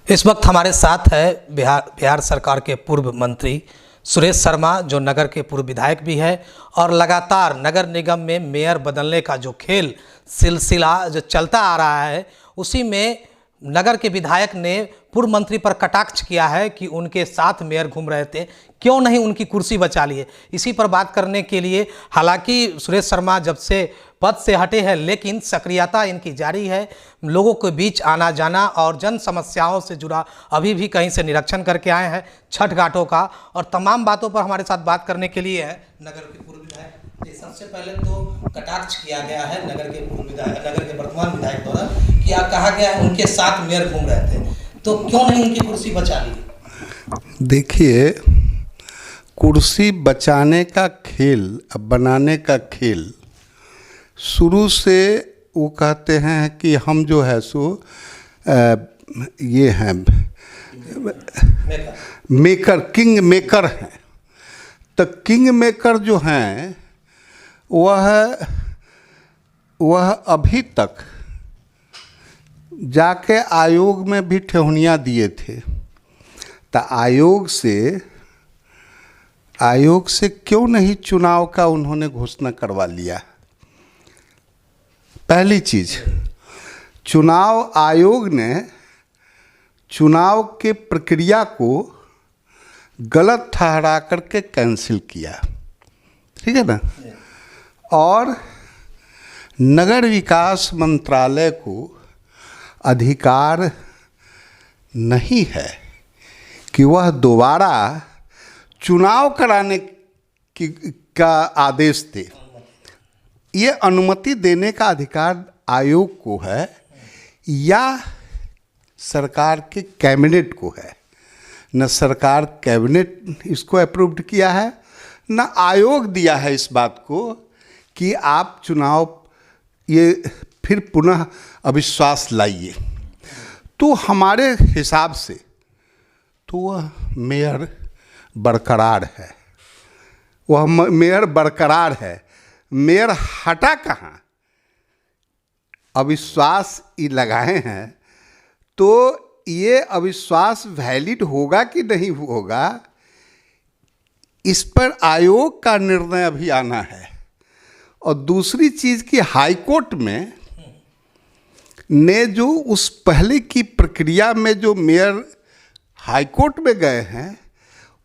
इस वक्त हमारे साथ है बिहार सरकार के पूर्व मंत्री सुरेश शर्मा, जो नगर के पूर्व विधायक भी है और लगातार नगर निगम में मेयर बदलने का जो खेल सिलसिला जो चलता आ रहा है, उसी में नगर के विधायक ने पूर्व मंत्री पर कटाक्ष किया है कि उनके साथ मेयर घूम रहे थे, क्यों नहीं उनकी कुर्सी बचा लिए। इसी पर बात करने के लिए, हालांकि सुरेश शर्मा जब से पद से हटे हैं, लेकिन सक्रियता इनकी जारी है। लोगों के बीच आना जाना और जन समस्याओं से जुड़ा अभी भी कहीं से निरीक्षण करके आए हैं, छठ घाटों का, और तमाम बातों पर हमारे साथ बात करने के लिए है नगर के पूर्व विधायक। सबसे पहले तो कटाक्ष किया गया है नगर के पूर्व विधायक, नगर के वर्तमान विधायक द्वारा, कि आप कहा गया है उनके साथ मेयर घूम रहे थे, तो क्यों नहीं उनकी कुर्सी बचा ली। देखिए, कुर्सी बचाने का खेल, अब बनाने का खेल शुरू से वो कहते हैं कि हम जो है सो ये हैं मेकर, किंग मेकर हैं। तो किंग मेकर जो हैं वह अभी तक जाके आयोग में भी ठेहुनियाँ दिए थे। तो आयोग से क्यों नहीं चुनाव का उन्होंने घोषणा करवा लिया। पहली चीज, चुनाव आयोग ने चुनाव के प्रक्रिया को गलत ठहरा करके कैंसिल किया, ठीक है ना। और नगर विकास मंत्रालय को अधिकार नहीं है कि वह दोबारा चुनाव कराने का आदेश दे। ये अनुमति देने का अधिकार आयोग को है या सरकार के कैबिनेट को है। न सरकार कैबिनेट इसको अप्रूव्ड किया है, न आयोग दिया है इस बात को कि आप चुनाव ये फिर पुनः अविश्वास लाइए। तो हमारे हिसाब से तो वह मेयर बरकरार है, वह मेयर बरकरार है। मेयर हटा कहाँ, अविश्वास ये लगाए हैं, तो ये अविश्वास वैलिड होगा कि नहीं होगा, इस पर आयोग का निर्णय अभी आना है। और दूसरी चीज़ कि हाई कोर्ट में ने जो उस पहले की प्रक्रिया में जो मेयर हाई कोर्ट में गए हैं,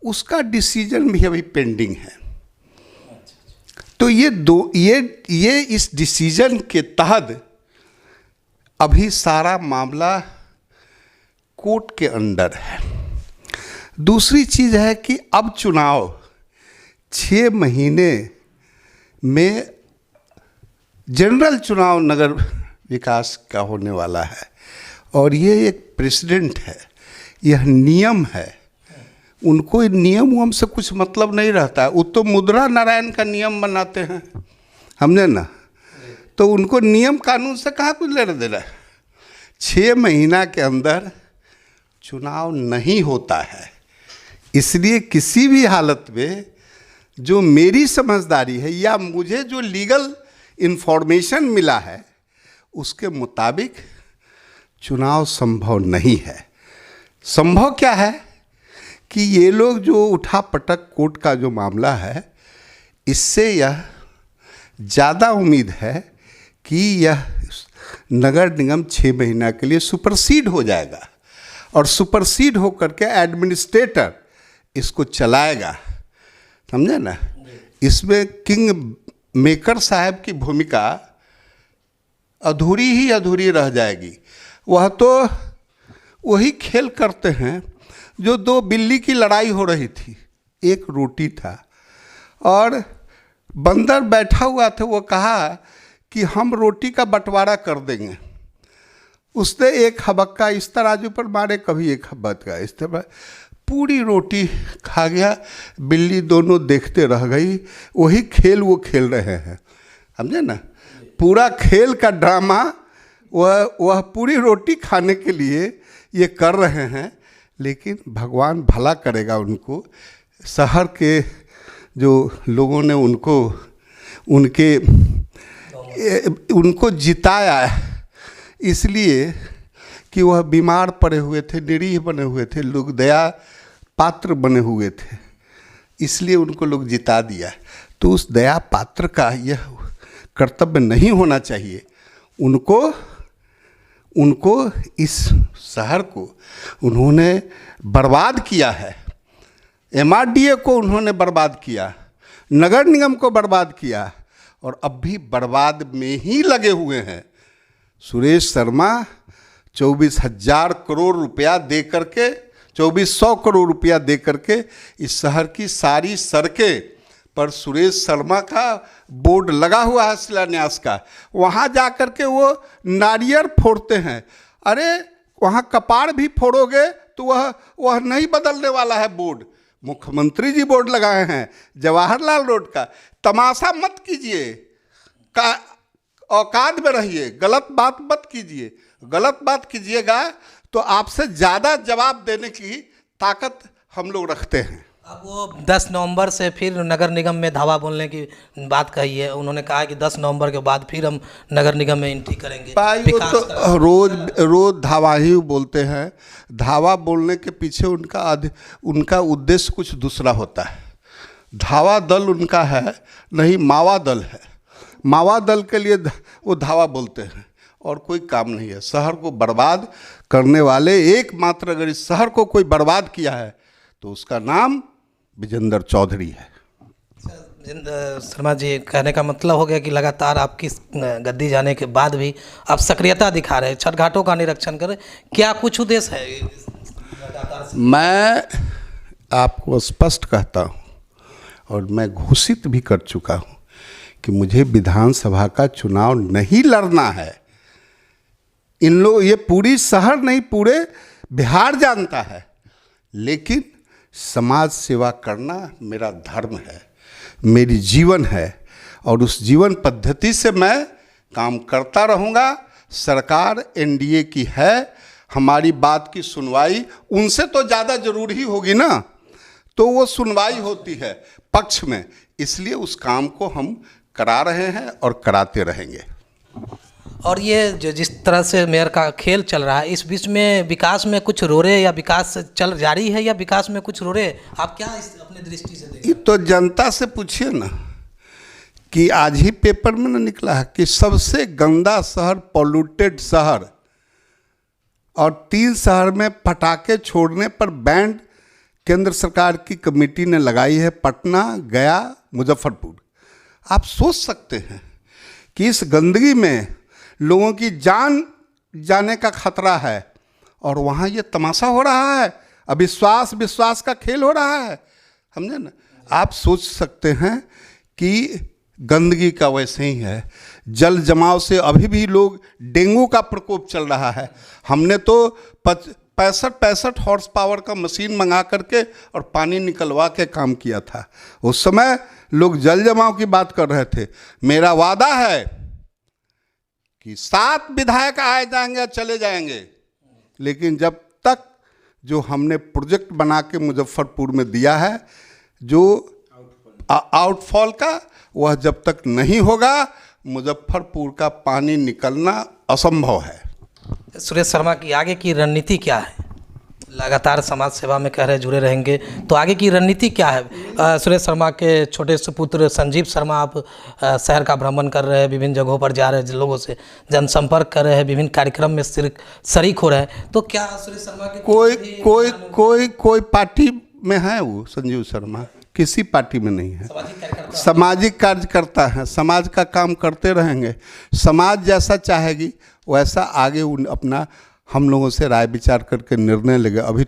उसका डिसीजन भी अभी पेंडिंग है। तो ये इस डिसीजन के तहत अभी सारा मामला कोर्ट के अंडर है। दूसरी चीज़ है कि अब चुनाव 6 महीने में जनरल चुनाव नगर विकास का होने वाला है, और ये एक प्रेसिडेंट है, यह नियम है। उनको नियम से कुछ मतलब नहीं रहता है। वो तो मुद्रा नारायण का नियम बनाते हैं, हमने ना, तो उनको नियम कानून से कहाँ कुछ लेना देना है। 6 महीना के अंदर चुनाव नहीं होता है। इसलिए किसी भी हालत में जो मेरी समझदारी है या मुझे जो लीगल इन्फॉर्मेशन मिला है, उसके मुताबिक चुनाव संभव नहीं है। संभव क्या है कि ये लोग जो उठा पटक कोर्ट का जो मामला है, इससे यह ज़्यादा उम्मीद है कि यह नगर निगम 6 महीना के लिए सुपरसीड हो जाएगा, और सुपरसीड होकर के एडमिनिस्ट्रेटर इसको चलाएगा, समझे ना। इसमें किंग मेकर साहब की भूमिका अधूरी रह जाएगी। वह तो वही खेल करते हैं जो 2 बिल्ली की लड़ाई हो रही थी, एक रोटी था और बंदर बैठा हुआ था। वो कहा कि हम रोटी का बंटवारा कर देंगे। उसने एक हबक्का इस तराजू पर मारे, कभी एक हबक्का इस तरह, पूरी रोटी खा गया। बिल्ली दोनों देखते रह गई। वही खेल वो खेल रहे हैं, समझे ना। पूरा खेल का ड्रामा वह पूरी रोटी खाने के लिए ये कर रहे हैं। लेकिन भगवान भला करेगा उनको। शहर के जो लोगों ने उनको जिताया, इसलिए कि वह बीमार पड़े हुए थे, निरीह बने हुए थे, लोग दया पात्र बने हुए थे, इसलिए उनको लोग जिता दिया। तो उस दया पात्र का यह कर्तव्य नहीं होना चाहिए। उनको इस शहर को उन्होंने बर्बाद किया है, MRDA को उन्होंने बर्बाद किया, नगर निगम को बर्बाद किया, और अब भी बर्बाद में ही लगे हुए हैं। सुरेश शर्मा 24,000 करोड़ रुपया दे करके, 2400 करोड़ रुपया दे करके इस शहर की सारी सड़कें पर सुरेश शर्मा का बोर्ड लगा हुआ है शिलान्यास का, वहाँ जा कर के वो नारियल फोड़ते हैं। अरे वहाँ कपाड़ भी फोड़ोगे तो वह नहीं बदलने वाला है बोर्ड। मुख्यमंत्री जी बोर्ड लगाए हैं जवाहरलाल रोड का। तमाशा मत कीजिए, का औकात में रहिए, गलत बात मत कीजिए। गलत बात कीजिएगा तो आपसे ज़्यादा जवाब देने की ताकत हम लोग रखते हैं। अब वो 10 नवंबर से फिर नगर निगम में धावा बोलने की बात कही है। उन्होंने कहा कि 10 नवंबर के बाद फिर हम नगर निगम में एंट्री करेंगे। वो तो रोज धावा ही बोलते हैं। धावा बोलने के पीछे उनका उद्देश्य कुछ दूसरा होता है। धावा दल उनका है नहीं, मावा दल है। मावा दल के लिए वो धावा बोलते हैं और कोई काम नहीं है। शहर को बर्बाद करने वाले एकमात्र, अगर इस शहर को कोई बर्बाद किया है तो उसका नाम विजेंद्र चौधरी है। शर्मा जी, कहने का मतलब हो गया कि लगातार आपकी गद्दी जाने के बाद भी आप सक्रियता दिखा रहे हैं, छठ घाटों का निरीक्षण कर रहे, क्या कुछ उद्देश्य है? मैं आपको स्पष्ट कहता हूँ और मैं घोषित भी कर चुका हूँ कि मुझे विधानसभा का चुनाव नहीं लड़ना है। इन लोग, ये पूरी शहर नहीं पूरे बिहार जानता है, लेकिन समाज सेवा करना मेरा धर्म है, मेरी जीवन है और उस जीवन पद्धति से मैं काम करता रहूँगा। सरकार NDA की है, हमारी बात की सुनवाई उनसे तो ज़्यादा ज़रूरी होगी ना, तो वो सुनवाई होती है पक्ष में, इसलिए उस काम को हम करा रहे हैं और कराते रहेंगे। और ये जो जिस तरह से मेयर का खेल चल रहा है, इस बीच में विकास में कुछ रोरे या विकास चल जारी है या विकास में कुछ रोरे, आप क्या अपनी दृष्टि से देखते हैं? ये तो जनता से पूछिए ना, कि आज ही पेपर में ना निकला है कि सबसे गंदा शहर, पॉल्यूटेड शहर, और 3 शहर में पटाखे छोड़ने पर बैन केंद्र सरकार की कमेटी ने लगाई है, पटना, गया, मुजफ्फरपुर। आप सोच सकते हैं कि इस गंदगी में लोगों की जान जाने का खतरा है और वहाँ ये तमाशा हो रहा है, अविश्वास विश्वास का खेल हो रहा है, समझे ना। आप सोच सकते हैं कि गंदगी का वैसे ही है। जल जमाव से अभी भी लोग, डेंगू का प्रकोप चल रहा है। हमने तो 65 हॉर्स पावर का मशीन मंगा करके और पानी निकलवा के काम किया था। उस समय लोग जल जमाव की बात कर रहे थे। मेरा वादा है कि 7 विधायक आए जाएंगे, चले जाएंगे, लेकिन जब तक जो हमने प्रोजेक्ट बना के मुजफ्फरपुर में दिया है, जो आउटफॉल का, वह जब तक नहीं होगा, मुजफ्फरपुर का पानी निकलना असंभव है। सुरेश शर्मा की आगे की रणनीति क्या है? लगातार समाज सेवा में कह रहे जुड़े रहेंगे, तो आगे की रणनीति क्या है? सुरेश शर्मा के छोटे सुपुत्र संजीव शर्मा, आप शहर का भ्रमण कर रहे हैं, विभिन्न जगहों पर जा रहे हैं, लोगों से जनसंपर्क कर रहे हैं, विभिन्न कार्यक्रम में शरीक हो रहे हैं, तो क्या सुरेश शर्मा के कोई पार्टी में है? वो संजीव शर्मा किसी पार्टी में नहीं है। सामाजिक कार्य करता है, समाज का काम करते रहेंगे। समाज जैसा चाहेगी वैसा आगे अपना हम लोगों से राय विचार करके निर्णय लेगा। अभी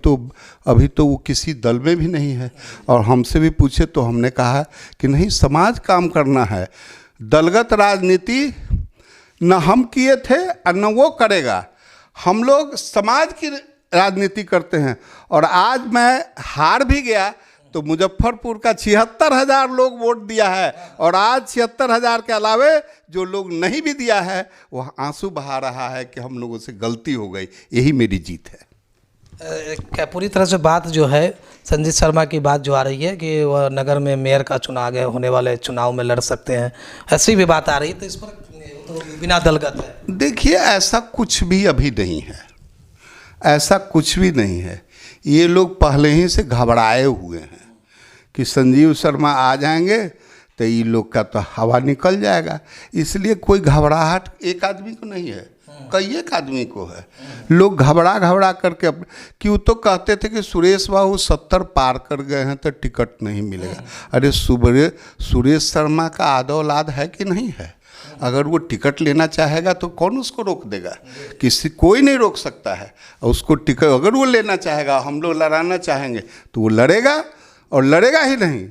तो वो किसी दल में भी नहीं है, और हमसे भी पूछे तो हमने कहा कि नहीं, समाज काम करना है। दलगत राजनीति न हम किए थे और न वो करेगा। हम लोग समाज की राजनीति करते हैं। और आज मैं हार भी गया तो मुजफ्फरपुर का 76,000 लोग वोट दिया है, और आज 76,000 के अलावे जो लोग नहीं भी दिया है वह आंसू बहा रहा है कि हम लोगों से गलती हो गई। यही मेरी जीत है। क्या पूरी तरह से बात जो है संजीव शर्मा की बात जो आ रही है कि वह नगर में मेयर का चुनाव आगे होने वाले चुनाव में लड़ सकते हैं, ऐसी भी बात आ रही है, तो इस पर तो बिना दलगत है? देखिए, ऐसा कुछ भी अभी नहीं है। ऐसा कुछ भी नहीं है। ये लोग पहले ही से घबराए हुए हैं कि संजीव शर्मा आ जाएंगे तो ये लोग का तो हवा निकल जाएगा, इसलिए कोई घबराहट एक आदमी को नहीं है, कई एक आदमी को है। लोग घबरा करके क्यों तो कहते थे कि सुरेश बाबू 70 पार कर गए हैं तो टिकट नहीं मिलेगा। अरे सुरेश शर्मा का आदो औलाद है कि नहीं है? अगर वो टिकट लेना चाहेगा तो कौन उसको रोक देगा? कोई नहीं रोक सकता है। उसको टिकट अगर वो लेना चाहेगा, हम लोग लड़ाना चाहेंगे तो वो लड़ेगा, और लड़ेगा ही नहीं,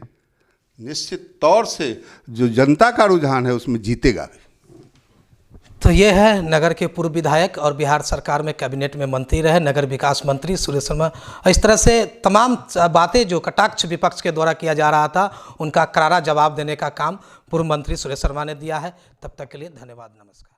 निश्चित तौर से जो जनता का रुझान है उसमें जीतेगा भी। तो ये है नगर के पूर्व विधायक और बिहार सरकार में कैबिनेट में मंत्री रहे नगर विकास मंत्री सुरेश शर्मा। इस तरह से तमाम बातें जो कटाक्ष विपक्ष के द्वारा किया जा रहा था उनका करारा जवाब देने का काम पूर्व मंत्री सुरेश शर्मा ने दिया है। तब तक के लिए धन्यवाद, नमस्कार।